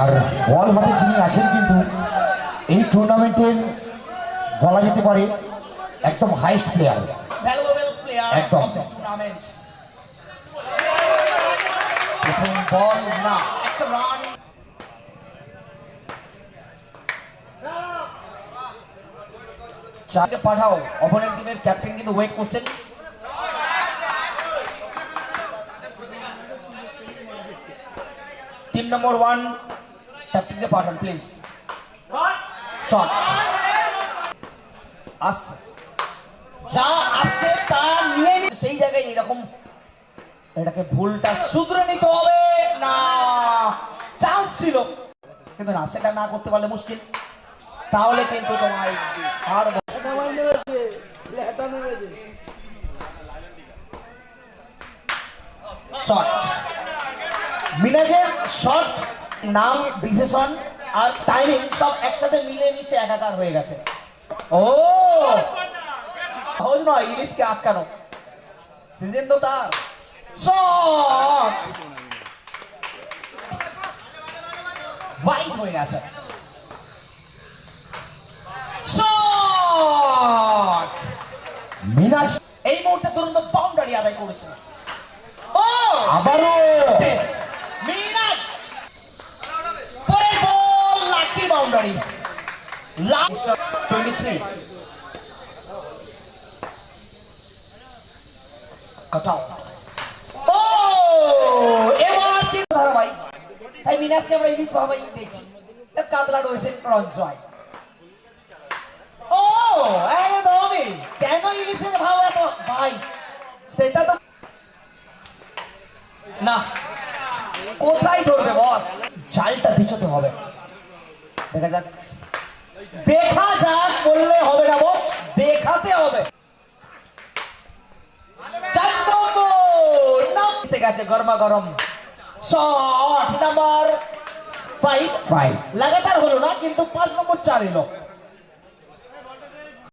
আর বল হাতে যিনি আছেন কিন্তু এই টুর্নামেন্টের বলা যেতে পারে একদম হাইস্ট প্লেয়ার, ভ্যালুয়েবল প্লেয়ার একদম। Of this tournament. প্রথম বল না, একটা রান। চারকে পাঠাও, অপোনেন্ট টিমের ক্যাপ্টেন কিন্তু ওয়েট করছেন। টিম নম্বর 1 ক্যাপ্টেনকে পাঠান প্লিজ। শট আসছে, যা আসছে তা নিয়ে সেই জায়গায় এরকম এটাকে ভুলটা শুধরে নিতে হবে। না, চান্স ছিল কিন্তু না, সেটা না করতে পারলে মুশকিল। তাহলে কিন্তু তোমার হার। শট, মিনাজের শট, নাম, ডিসিশন আর টাইমিং সব একসাথে মিলে মিশে একাকার হয়ে গেছে। ও সহজ নয় ইলিশকে আটকানো, সিজন তো তার। শট ওয়াইড হয়ে গেছে। শট মিনাজ এই মুহূর্তে তুরন্ত বাউন্ডারি আদায় করেছে। ও আবারও মিনাজ পরের বল, লাকি বাউন্ডারি। লাস্ট 23 কাটাও। ও এবার ভাই, তাই মিনাজকে আমরা ইলিশ ভাবাই দেখছি, কাতলা রয়েছে রঞ্জয়। ও একদমই, কেন ইলিশের ভাব এত ভাই, সেটা তো না, কোথায় ধরবে বস, জালটা পিছোতে হবে। দেখা যাক, দেখা যাক বললে হবে না বস, দেখাতে হবে। 4 নম্বর নামছে গেছে গরমা গরম। শট নাম্বার 5 লাগাতার হলো না কিন্তু 5 নম্বর 4 এলো।